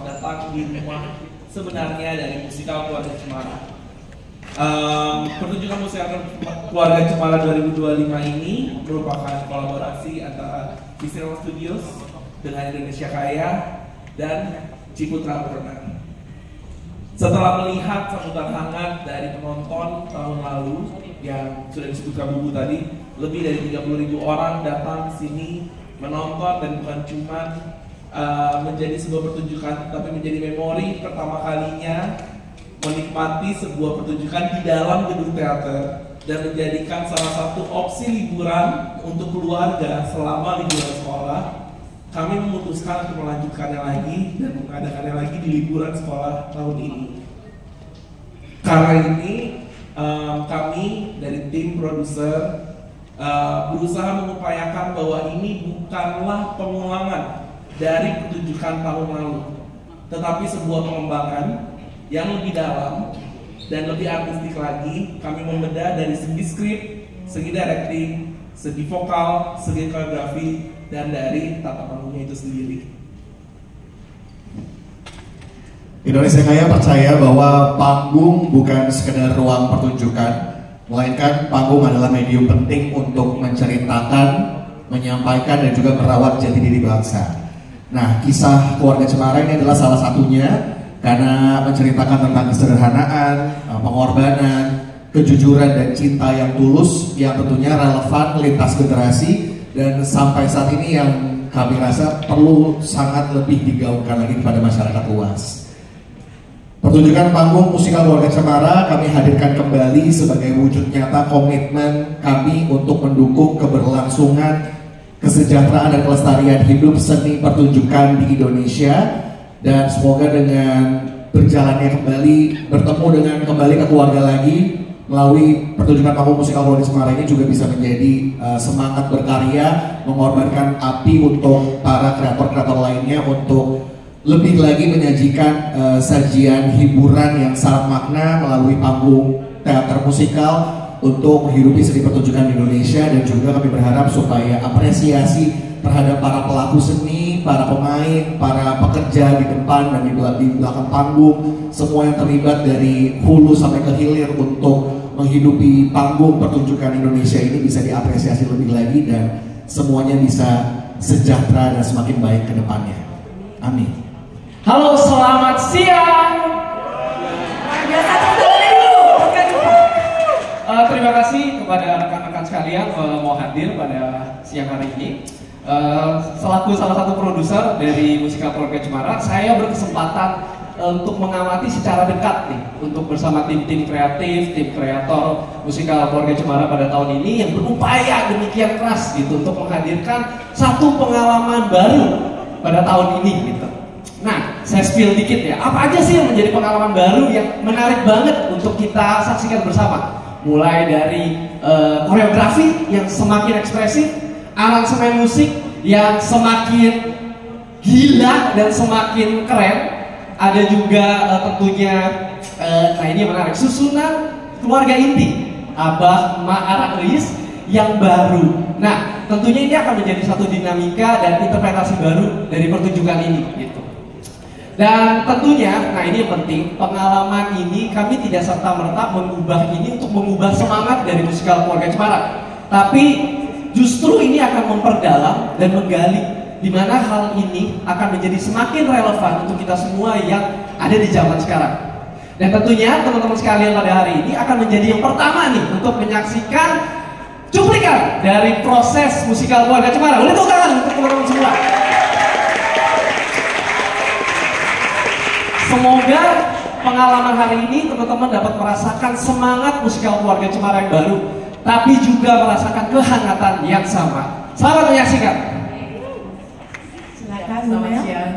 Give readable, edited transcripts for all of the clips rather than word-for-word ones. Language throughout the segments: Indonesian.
datang di rumah sebenarnya dari musikal Keluarga Cemara. Pertunjukan musikal Keluarga Cemara 2025 ini merupakan kolaborasi antara Visual Studios dengan Indonesia Kaya dan Ciputra Entertainment. Setelah melihat sambutan hangat dari penonton tahun lalu yang sudah disebutkan Bubu tadi, lebih dari 30.000 orang datang ke sini menonton dan bukan cuma menjadi sebuah pertunjukan, tapi menjadi memori pertama kalinya menikmati sebuah pertunjukan di dalam gedung teater dan menjadikan salah satu opsi liburan untuk keluarga selama liburan sekolah. Kami memutuskan untuk melanjutkannya lagi dan mengadakannya lagi di liburan sekolah tahun ini. Karena ini kami dari tim produser berusaha mengupayakan bahwa ini bukanlah pengulangan dari pertunjukan tahun lalu, tetapi sebuah pengembangan yang lebih dalam dan lebih artistik lagi. Kami membedah dari segi skrip, segi directing, segi vokal, segi koreografi, dan dari tata panggungnya itu sendiri. Indonesia Kaya percaya bahwa panggung bukan sekedar ruang pertunjukan, melainkan panggung adalah medium penting untuk menceritakan, menyampaikan, dan juga merawat jati diri bangsa. Nah, kisah Keluarga Cemara ini adalah salah satunya, karena menceritakan tentang kesederhanaan, pengorbanan, kejujuran, dan cinta yang tulus yang tentunya relevan lintas generasi dan sampai saat ini yang kami rasa perlu sangat lebih digaungkan lagi kepada masyarakat luas. Pertunjukan panggung musikal Keluarga Cemara kami hadirkan kembali sebagai wujud nyata komitmen kami untuk mendukung keberlangsungan, kesejahteraan, dan kelestarian hidup seni pertunjukan di Indonesia. Dan semoga dengan berjalannya kembali, bertemu dengan kembali ke keluarga lagi melalui pertunjukan panggung musikal Keluarga Cemara ini juga bisa menjadi semangat berkarya, mengorbankan api untuk para kreator-kreator lainnya untuk lebih lagi menyajikan sajian hiburan yang syarat makna melalui panggung teater musikal untuk menghidupi seni pertunjukan di Indonesia. Dan juga kami berharap supaya apresiasi terhadap para pelaku seni, para pemain, para pekerja di depan dan di belakang panggung, semua yang terlibat dari hulu sampai ke hilir untuk menghidupi panggung pertunjukan Indonesia ini bisa diapresiasi lebih lagi dan semuanya bisa sejahtera dan semakin baik ke depannya. Amin. Halo, selamat siang. Terima kasih kepada rekan-rekan sekalian mau hadir pada siang hari ini. Selaku salah satu produser dari musikal Keluarga Cemara, saya berkesempatan untuk mengamati secara dekat nih, untuk bersama tim-tim kreatif, tim kreator musikal Keluarga Cemara pada tahun ini yang berupaya demikian keras gitu untuk menghadirkan satu pengalaman baru pada tahun ini gitu. Nah, saya spill dikit ya, apa aja sih yang menjadi pengalaman baru yang menarik banget untuk kita saksikan bersama? Mulai dari koreografi yang semakin ekspresif, aransemen musik yang semakin gila dan semakin keren. Ada juga tentunya, nah ini yang menarik, susunan keluarga inti Abah Ma Arak Reis yang baru. Nah, tentunya ini akan menjadi satu dinamika dan interpretasi baru dari pertunjukan ini gitu. Dan tentunya, nah ini yang penting, pengalaman ini kami tidak serta-merta mengubah ini untuk mengubah semangat dari musikal Keluarga Cemara, tapi justru ini akan memperdalam dan menggali di mana hal ini akan menjadi semakin relevan untuk kita semua yang ada di zaman sekarang. Dan tentunya teman-teman sekalian pada hari ini akan menjadi yang pertama nih untuk menyaksikan cuplikan dari proses musikal Keluarga Cemara. Boleh tepuk tangan untuk teman-teman semua. Semoga pengalaman hari ini teman-teman dapat merasakan semangat musikal Keluarga Cemara yang baru, tapi juga merasakan kehangatan yang sama. Selamat menyaksikan. Silakan. Selamat siang,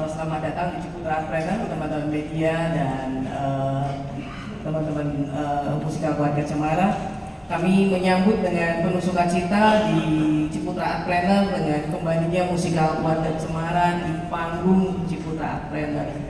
selamat datang di Ciputra Entertainment, teman-teman media dan teman-teman musikal Keluarga Cemara. Kami menyambut dengan penuh sukacita di Ciputra Entertainment dengan kembalinya musikal Keluarga Cemara di panggung Ciputra Entertainment.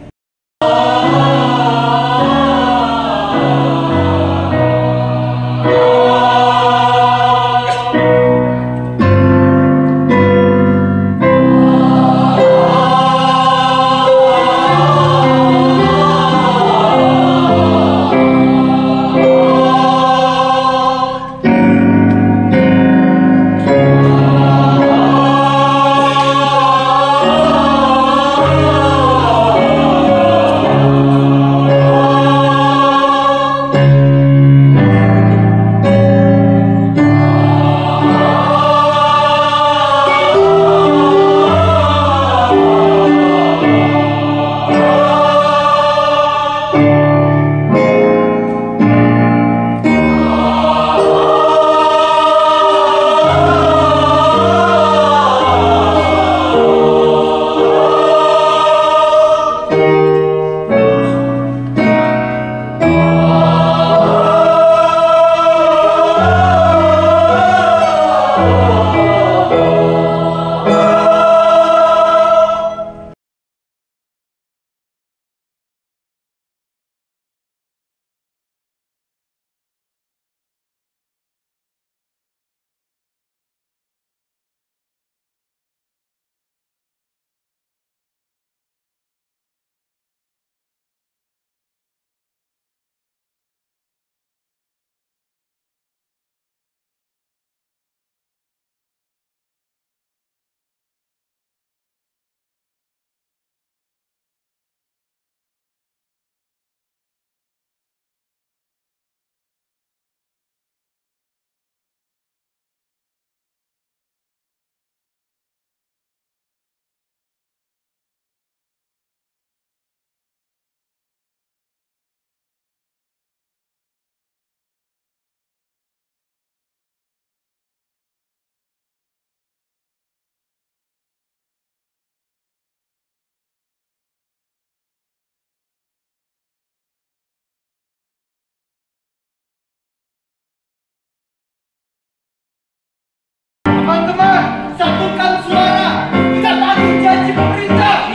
Teman-teman, satukan suara. Kita tagih janji pemerintah.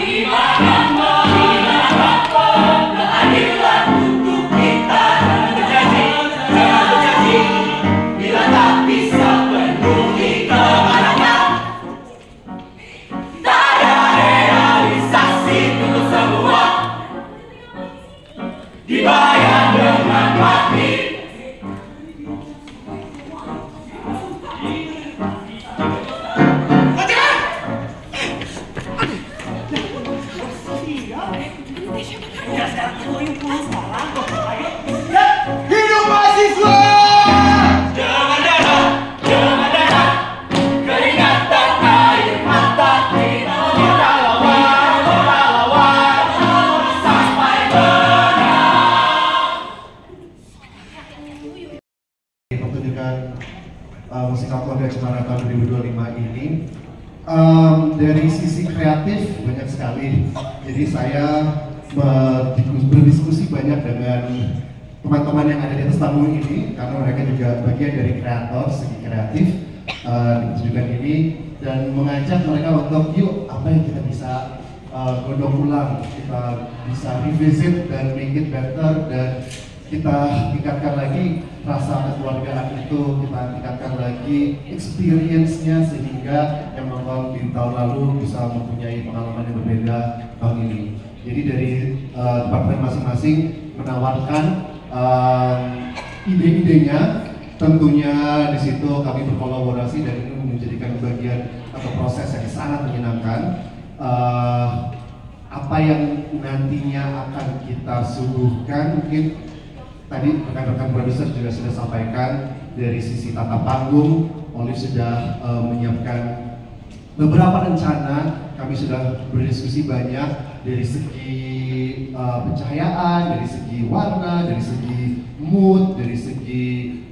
Keadilan untuk kita. Jangan berjanji bila tak bisa penuhi kemenangan. Tak ada realisasi untuk semua, dibayar dengan mati. Hidup mahasiswa! Jangan darah, keringatan air mata kita lawan sampai menang. Pertunjukan musikal keluarga Cemara tahun 2025 ini dari sisi kreatif banyak sekali. Jadi saya berdiskusi banyak dengan teman-teman yang ada di atas panggung ini karena mereka juga bagian dari kreator segi kreatif di pertunjukan ini, dan mengajak mereka untuk yuk apa yang kita bisa godok ulang, kita bisa revisit dan make it better, dan kita tingkatkan lagi rasa kekeluargaan itu, kita tingkatkan lagi experience-nya sehingga yang nonton di tahun lalu bisa mempunyai pengalaman yang berbeda tahun ini. Jadi dari departemen masing-masing menawarkan ide-idenya, tentunya di situ kami berkolaborasi dan ini menjadikan bagian atau proses yang sangat menyenangkan. Apa yang nantinya akan kita suguhkan, mungkin tadi rekan-rekan produser juga sudah sampaikan dari sisi tata panggung, Olive sudah menyiapkan beberapa rencana. Kami sudah berdiskusi banyak dari segi pencahayaan, dari segi warna, dari segi mood, dari segi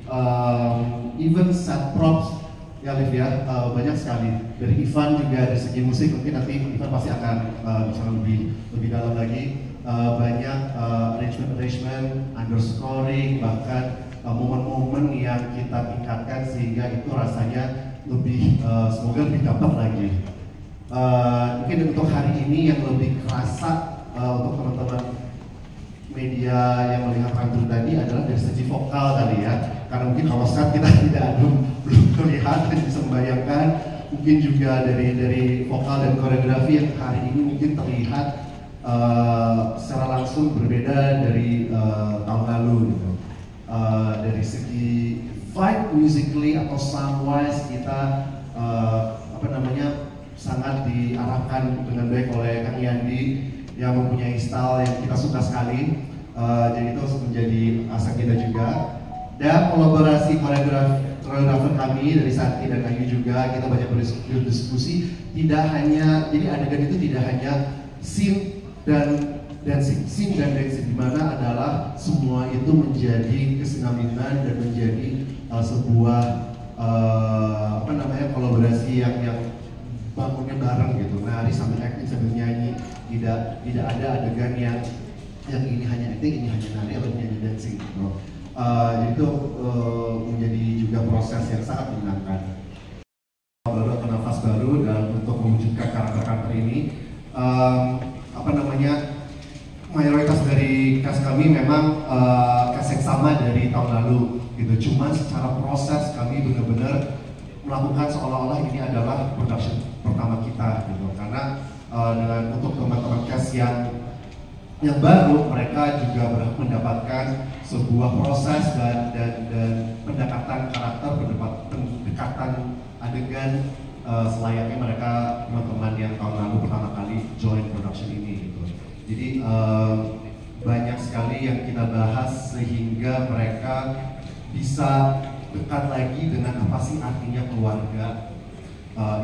even set props ya Liv ya, banyak sekali. Dari Ivan juga dari segi musik, mungkin nanti Ivan pasti akan bicara lebih dalam lagi. Banyak arrangement, underscoring, bahkan momen-momen yang kita tingkatkan sehingga itu rasanya lebih semoga lebih dapat lagi. Mungkin untuk hari ini yang lebih kerasa untuk teman-teman media yang melihat panggung tadi adalah dari segi vokal kali ya, karena mungkin kalau saat kita belum terlihat dan bisa membayangkan, mungkin juga dari vokal dan koreografi yang hari ini mungkin terlihat secara langsung berbeda dari tahun lalu gitu. Dari segi vibe musically atau sound-wise kita sangat diarahkan dengan baik oleh Kang Yandi yang mempunyai style yang kita suka sekali. Jadi itu menjadi asa kita juga. Dan kolaborasi koreografer kami dari Santi dan Ayu juga, kita banyak berdiskusi. Tidak hanya, jadi adegan itu tidak hanya scene dan dancing, di mana adalah semua itu menjadi kesinambungan dan menjadi sebuah kolaborasi yang bangunnya bareng gitu. Nari sambil acting sambil nyanyi, tidak ada adegan yang ini hanya acting, ini hanya nari atau ini hanya dancing gitu. Jadi itu menjadi juga proses yang sangat menyenangkan. Baru atau nafas baru dalam untuk mewujudkan karakter-karakter ini. Mayoritas dari cast kami memang cast yang sama dari tahun lalu gitu. Cuman secara proses kami benar-benar melakukan seolah-olah ini adalah production pertama kita gitu. Karena dengan untuk teman-teman cast yang baru, mereka juga mendapatkan sebuah proses dan pendekatan karakter, pendekatan adegan selayaknya mereka teman-teman yang tahun lalu pertama kali join production ini gitu. Jadi banyak sekali yang kita bahas sehingga mereka bisa dekat lagi dengan apa sih artinya keluarga.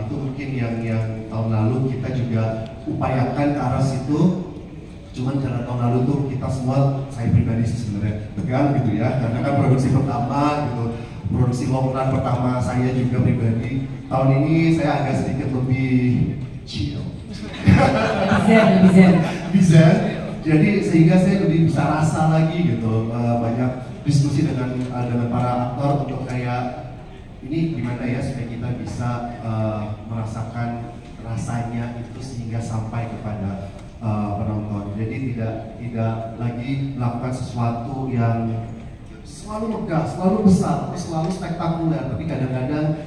Itu mungkin yang tahun lalu kita juga upayakan ke arah situ. Cuman karena tahun lalu tuh kita semua, saya pribadi sih sebenarnya tegang gitu ya, karena kan produksi pertama gitu, produksi long run pertama saya juga pribadi. Tahun ini saya agak sedikit lebih chill. Bisa. Jadi sehingga saya lebih bisa rasa lagi gitu, banyak diskusi dengan para aktor untuk kayak ini gimana ya supaya kita bisa merasakan rasanya itu sehingga sampai kepada penonton. Jadi tidak lagi melakukan sesuatu yang selalu megah, selalu besar, selalu spektakuler, tapi kadang-kadang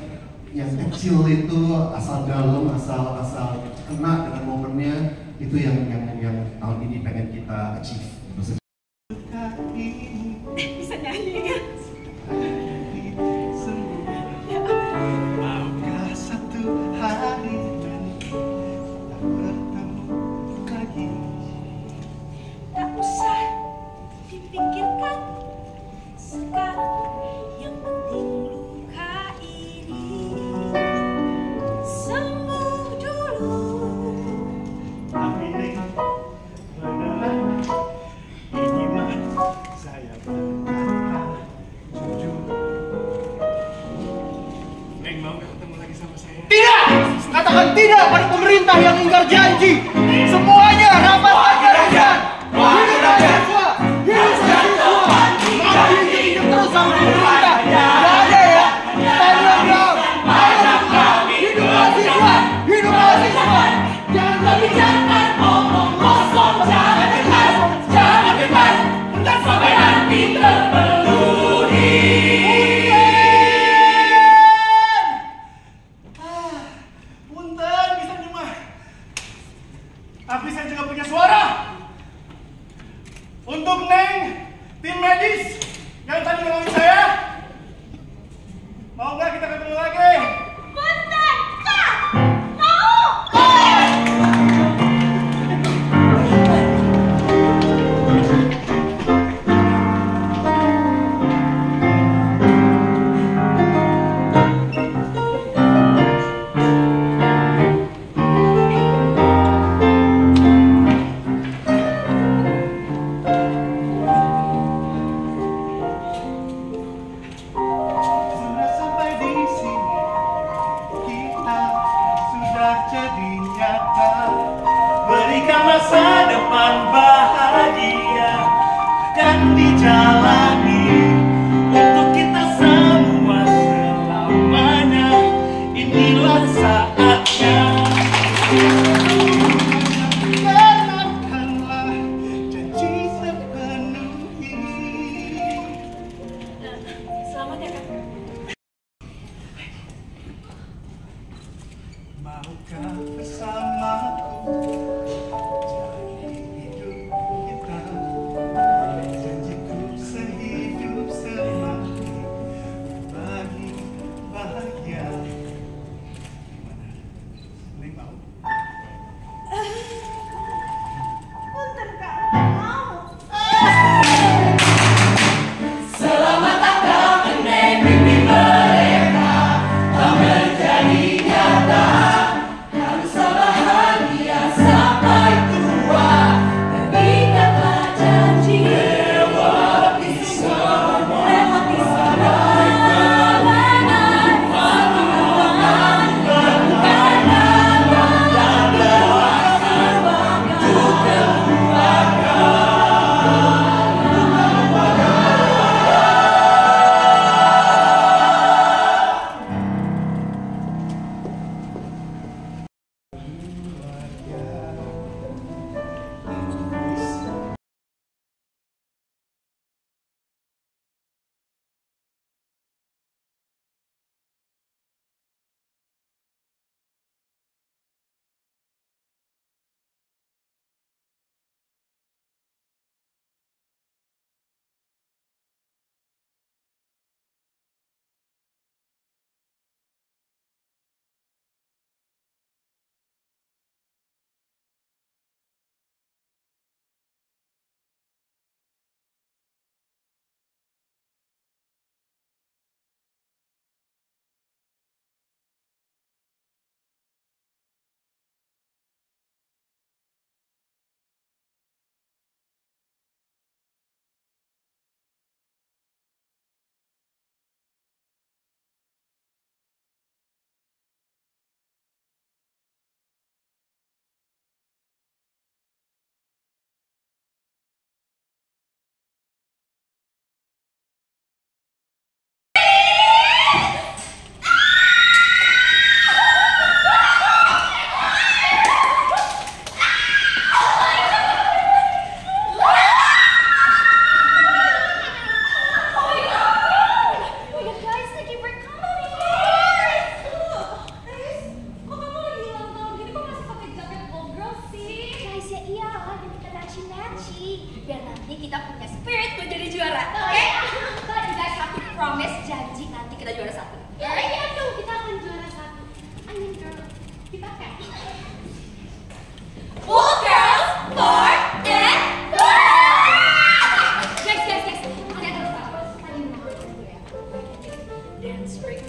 yang kecil itu asal dalam, asal kena dengan momennya, itu yang tahun ini pengen kita achieve. Bisa nyanyi kan? Maukah satu hari nanti tak bertemu lagi? Tak usah dipikirkan sekarang, yang penting luka ini sembuh dulu. Tapi benar, ini mah saya berkata jujur. Neng, mau gak ketemu lagi sama saya? Tidak! Katakan tidak pada pemerintah yang ingkar janji. Semuanya rapat barisan. Hidup mahasiswa! Hidup mahasiswa! Mau hidup terus sama pemerintah. Gak ada ya? Stand up! Hidup mahasiswa! Hidup mahasiswa! Jangan bicara omong kosong, jangan dekat, dan sampai nanti terpenuhi. Punten, bisa cuma. Tapi saya juga punya suara. Untuk Neng, tim medis yang tadi nolongin saya. Mau nggak kita ketemu lagi? Punten, Kak! Mau! Sudah sampai di sini, kita sudah jadi nyata. Berikan masa depan bahagia akan dijalani untuk kita semua selamanya. Inilah saatnya. Genapkanlah janji sepenuhi. Selamat ya, Kak. Maukah bersamaku jalani hidup kita? Janjiku sehidup semati berbagi bahagia. Gimana? Neng mau? Punten, Kak. Mau. Selamat datang ke mimpi mereka tak menjadi nyata. Harus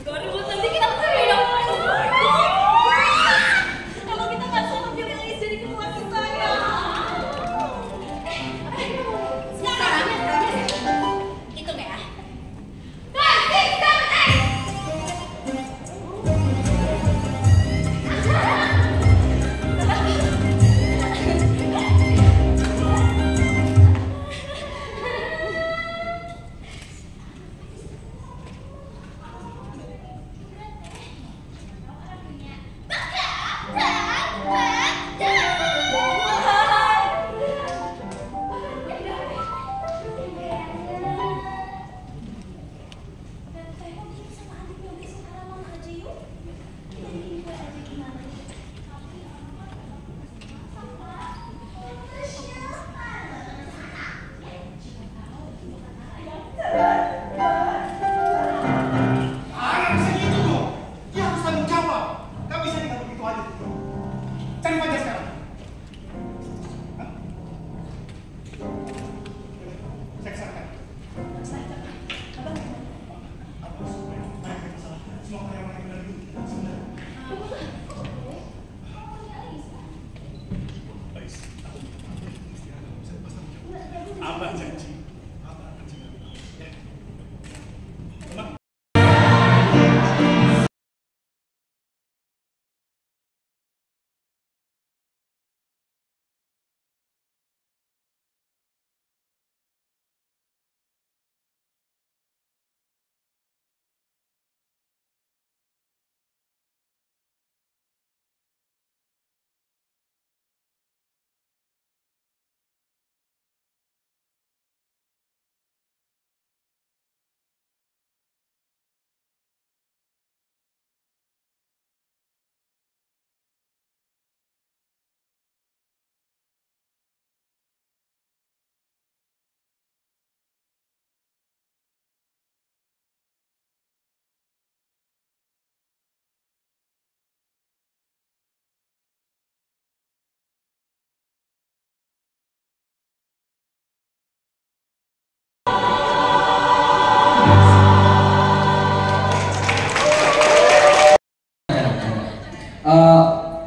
God, ribut nanti kita beda. Kalau kita nggak selalu pilih yang jadi ketua kita ya. Sekarang hitung ya. 5, 6,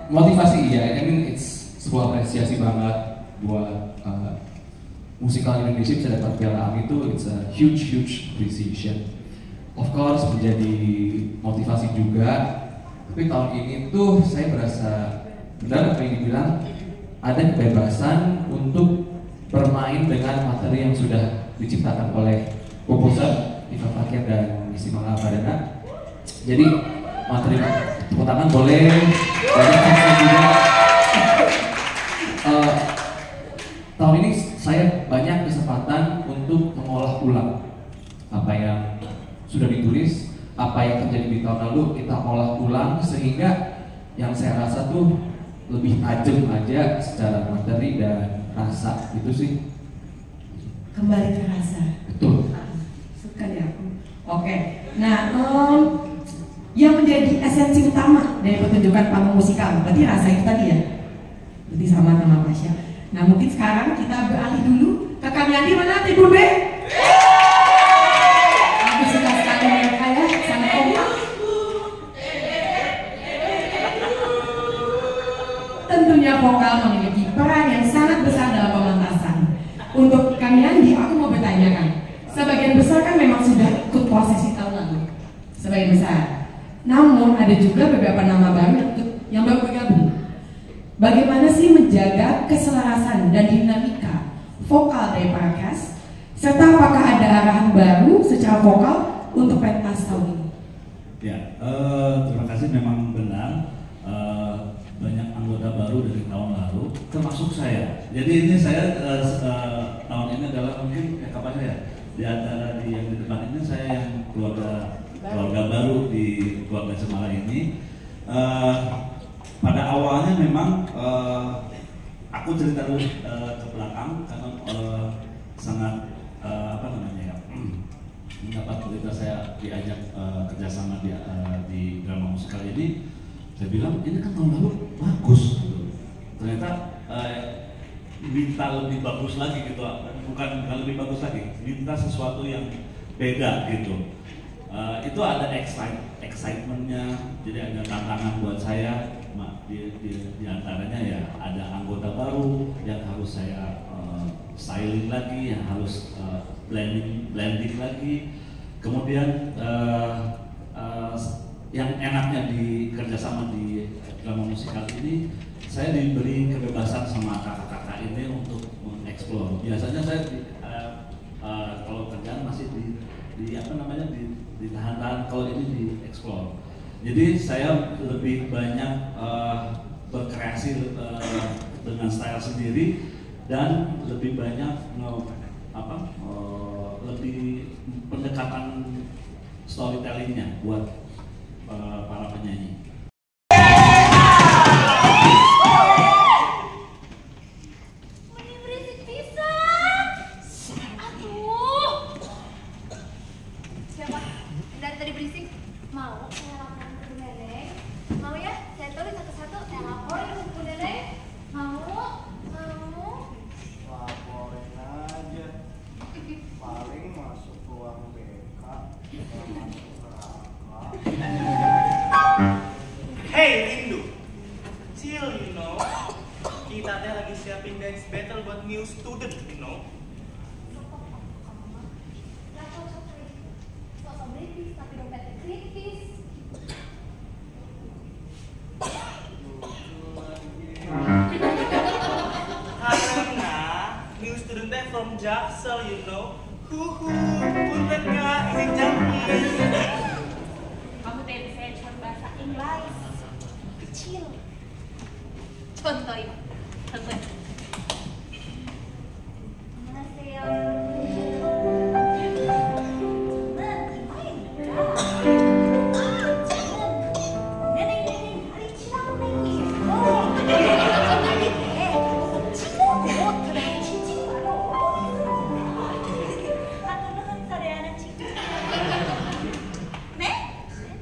Motivasi iya, I mean it's sebuah apresiasi banget buat musikal Indonesia bisa dapat piala AMI itu it's a huge appreciation. Of course menjadi motivasi juga, tapi tahun ini tuh saya berasa benar apa yang dibilang ada kebebasan untuk bermain dengan materi yang sudah diciptakan oleh komposer Iva Fakir dan Isi Mangga Pradana. Jadi materi tepuk tangan boleh, banyak yang juga. Tahun ini saya banyak kesempatan untuk mengolah ulang apa yang sudah ditulis, apa yang terjadi di tahun lalu kita olah ulang sehingga yang saya rasa tuh lebih tajam aja secara materi dan rasa itu sih. Kembali ke rasa. Betul. Suka ya. Oke. Nah, yang menjadi esensi utama dari pertunjukan panggung musikal berarti rasa itu tadi ya. Berarti sama Pasha. Nah, mungkin sekarang kita beralih dulu ke Kang Yandi. Mana tidur be? Aku suka sekali mereka ya, sangat kompak. Tentunya vokal memiliki peran yang sangat besar dalam pementasan. Untuk Kang Yandi, aku mau bertanya kan, sebagian besar kan memang sudah ikut prosesi tahun lalu, sebagian besar. Namun ada juga beberapa nama baru yang baru bergabung. Bagaimana sih menjaga keselarasan dan dinamika vokal dari para cast, serta apakah ada arahan baru secara vokal untuk pentas tahun ini? Ya, terima kasih, memang benar banyak anggota baru dari tahun lalu, termasuk saya. Jadi ini saya tahun ini adalah mungkin kapan saya di antara yang di depan ini saya yang keluarga baru di keluarga Cemara ini. Pada awalnya memang aku cerita dulu ke belakang karena sangat mendapat berita saya diajak kerjasama di drama musikal ini. Saya bilang ini kan tahun lalu bagus gitu. Ternyata minta lebih bagus lagi gitu, bukan lebih bagus lagi, minta sesuatu yang beda gitu. Itu ada excitementnya, jadi ada tantangan buat saya. Di antaranya ya ada anggota baru yang harus saya styling lagi, yang harus blending lagi. Kemudian yang enaknya di kerjasama di drama musikal ini, saya diberi kebebasan sama kakak-kakak ini untuk mengeksplor. Biasanya saya kalau kerjaan masih ditahan-tahan, kalau ini dieksplor. Jadi saya lebih banyak berkreasi dengan style sendiri dan lebih banyak lebih pendekatan storytellingnya buat para penyanyi. Mending berisik pisan. Aduh. Siapa? Dari tadi berisik. Mau saya laporin ke Bu Neneng? Mau ya? Saya tulis satu-satu. Saya laporin ke Bu Neneng. Mau? Laporin aja. Paling masuk ruang BK, masuk neraka. Hey Rindu, chill you know. Kita teh lagi siapin dance battle buat new student you know. Sosok kritis tapi dompetnya kritis. Karena new student teh from Jaksel you know. Punten gak izin jampi. Kamu teh bisa cuma bahasa Inggris. Kecil. Contohin.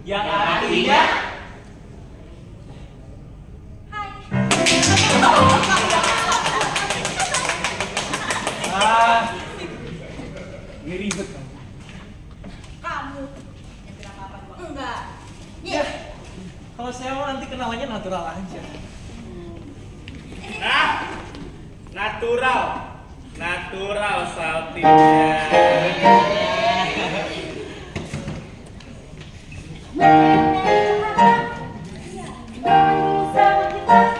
Yang artinya ini ribet kan? Kamu yang bilang apa gua? Enggak. Ya, kalau saya mau nanti kenalannya natural aja. Nah, natural saltingnya.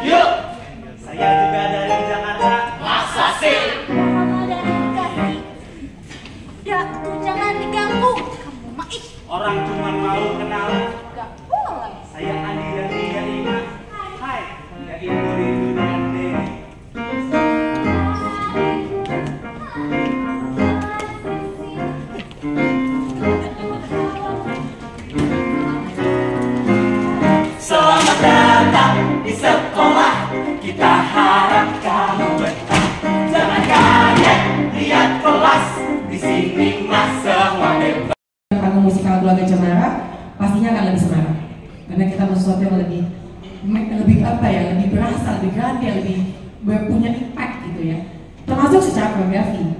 Yuk, saya juga dari Jakarta. Masa sih? Mama dari Bekasi. Ya, tuh jangan diganggu. Kamu mah Orang cuma mau kenalan. enggak boleh. Saya Andi dari Yarima. Hai, ya ibu Rindu dan Dewi. Selamat datang di sekolah. Kita harap kamu betah. Jangan kaget lihat kelas. Di sini mas semua bebas. Panggung musikal Keluarga Cemara pastinya akan lebih semarak karena kita mau sesuatu yang lebih apa ya, lebih berasa, lebih grande, lebih punya impact gitu ya, termasuk secara koreografi.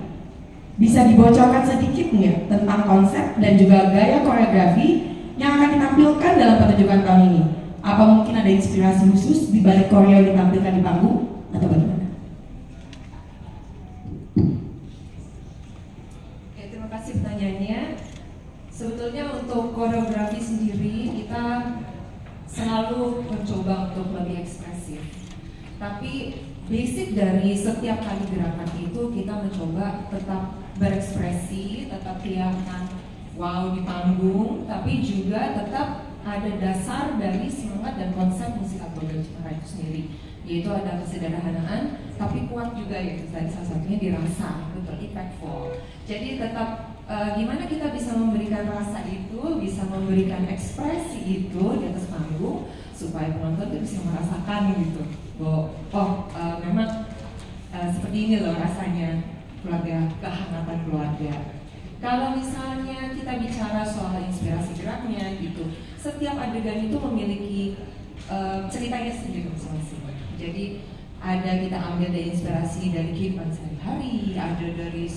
Bisa dibocorkan sedikit nggak tentang konsep dan juga gaya koreografi yang akan ditampilkan dalam pertunjukan tahun ini? Apa mungkin ada inspirasi khusus di balik koreo yang ditampilkan di panggung atau bagaimana? Ya, terima kasih pertanyaannya. Sebetulnya untuk koreografi sendiri kita selalu mencoba untuk lebih ekspresif. Tapi basic dari setiap kali gerakan itu kita mencoba tetap berekspresi, tetap kelihatan wow di panggung, tapi juga tetap ada dasar dari semangat dan konsep musikal Keluarga Cemara itu sendiri, yaitu ada kesederhanaan tapi kuat juga, yaitu salah satunya dirasa betul impactful. Jadi tetap gimana kita bisa memberikan rasa itu, bisa memberikan ekspresi itu di atas panggung supaya penonton itu bisa merasakan gitu bahwa memang seperti ini loh rasanya keluarga, kehangatan keluarga. Kalau misalnya kita bicara soal inspirasi geraknya gitu, setiap adegan itu memiliki ceritanya sendiri masing-masing. Jadi ada kita ambil dari inspirasi dari kehidupan sehari-hari, ada dari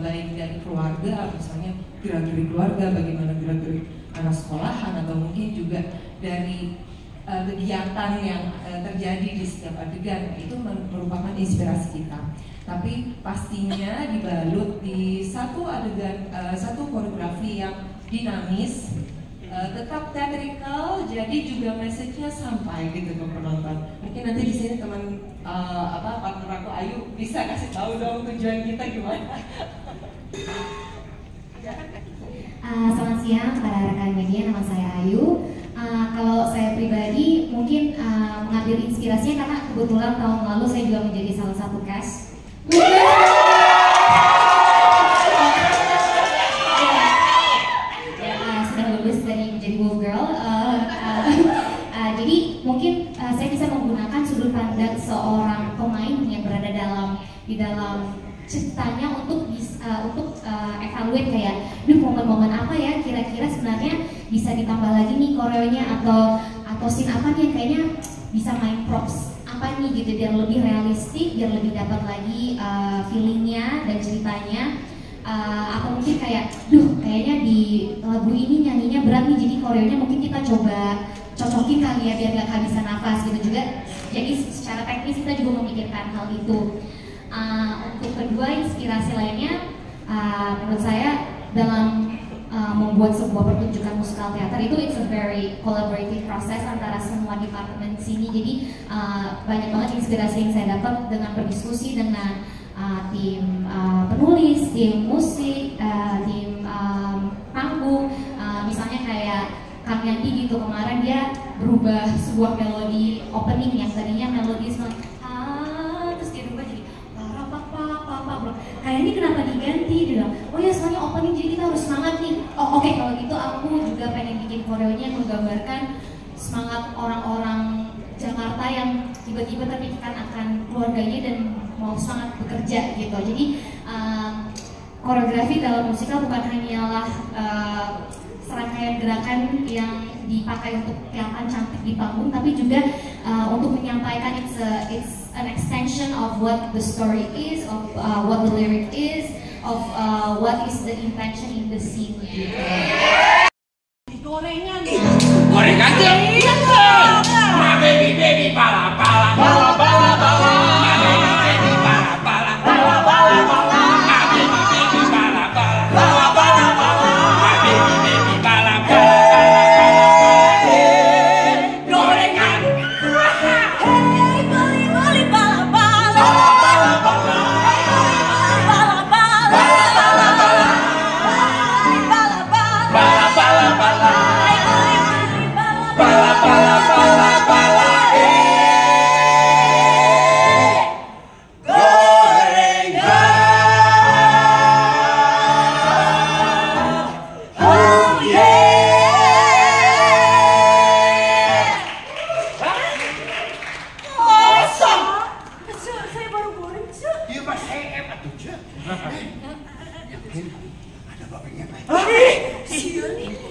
baik dari keluarga, misalnya gerak-gerik keluarga, bagaimana gerak-gerik anak sekolahan atau mungkin juga dari kegiatan yang terjadi di setiap adegan, itu merupakan inspirasi kita. Tapi pastinya dibalut di satu adegan, satu koreografi yang dinamis, tetap theatrical, jadi juga message-nya sampai gitu ke penonton. Mungkin nanti di sini teman partner aku Ayu bisa kasih tahu dong tujuan kita gimana. Selamat siang para rekan media, nama saya Ayu. Kalau saya pribadi mungkin mengambil inspirasinya karena kebetulan tahun lalu saya juga menjadi salah satu cast. Sudah lulus dari menjadi Wolf Girl. Jadi mungkin saya bisa menggunakan sudut pandang seorang pemain yang berada di dalam ceritanya untuk evaluate kayak, momen-momen apa ya kira-kira sebenarnya bisa ditambah lagi nih koreonya atau scene apa nih yang kayaknya bisa main props apa nih gitu biar lebih realistik, biar lebih dapat lagi feelingnya dan ceritanya. Atau mungkin kayak, kayaknya di lagu ini nyanyinya berat nih, jadi koreonya mungkin kita coba cocokin kali ya biar gak kehabisan nafas gitu juga. Jadi secara teknis kita juga memikirkan hal itu. Untuk kedua inspirasi lainnya, menurut saya dalam membuat sebuah pertunjukan musikal teater itu it's a very collaborative process antara semua departemen sini. Jadi banyak banget inspirasi yang saya dapat dengan berdiskusi dengan tim penulis, tim musik, tim panggung. Misalnya kayak Kang Yandi gitu, kemarin dia berubah sebuah melodi opening yang tadinya melodi terus dia berubah jadi kayak ini kenapa diganti, dia bilang, oh ya soalnya opening jadi kita harus semangat nih. Oh oke, kalau gitu aku juga pengen bikin koreonya yang menggambarkan semangat orang-orang Jakarta yang tiba-tiba terpikirkan akan keluarganya dan mau semangat bekerja gitu. Jadi koreografi dalam musikal bukan hanyalah serangkaian gerakan yang dipakai untuk kelihatan cantik di panggung, tapi juga untuk menyampaikan it's an extension of what the story is, of what the lyric is, of what is the intention in the scene gitu. Gorengan aja. Ma baby pala pala pala pala pala. Ma baby pala pala pala pala pala. Ma baby pala pala pala pala pala. Ma baby pala pala. Gorengan. Hey, bali pala pala. Pala pala. Pala pala. Pala pala. Pala pala. Pala pala pala. Pala pala pala pala.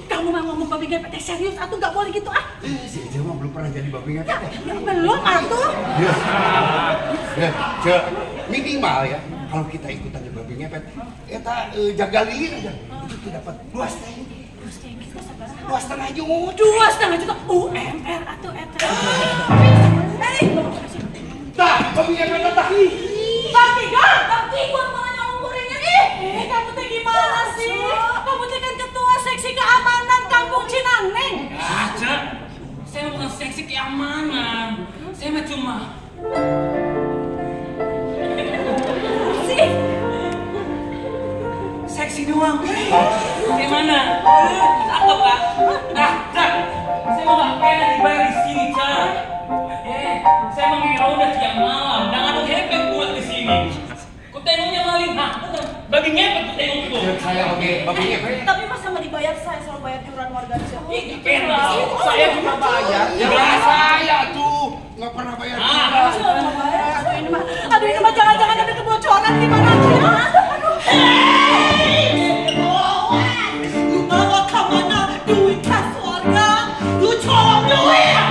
Kamu mah ngomong babi ngepet serius, atuh nggak boleh gitu ah. Si Eja mah belum pernah jadi babi ngepet ya? Ya belum atuh. Ya, Ce, minimal ya. Kalau kita ikutan di babi ngepet, kita jaga lilin aja. Itu tuh dapat 2,5 juta. 2,5 juta UMR atuh eta. Tah, babi ngepet tah. Tapi gua malah nyolong gorengan ih. Kamu teh gimana sih? Kamu teh kan ketua seksi keamanan Kampung Cinaneng. Cek, saya bukan seksi keamanan. Saya mah cuma seksi doang. Gimana? Cakep kak? Nah, Cak, saya mau nggak pengen dibayar di sini, Cak. Saya mengira udah tiap malam, dan ada hepet pula di sini. Kok tengoknya maling? Nah, babi ngepet tuh tengok tuh. Saya oke, babi ngepet. Tapi masa mau dibayar saya selalu bayar iuran warga desa. Ih, pernah. Saya cuma bayar. Ya saya tuh nggak pernah bayar. Aduh ini mah jangan-jangan ada kebocoran gimana sih? Lu bawa kemana duit kas warga? Lu colong duit!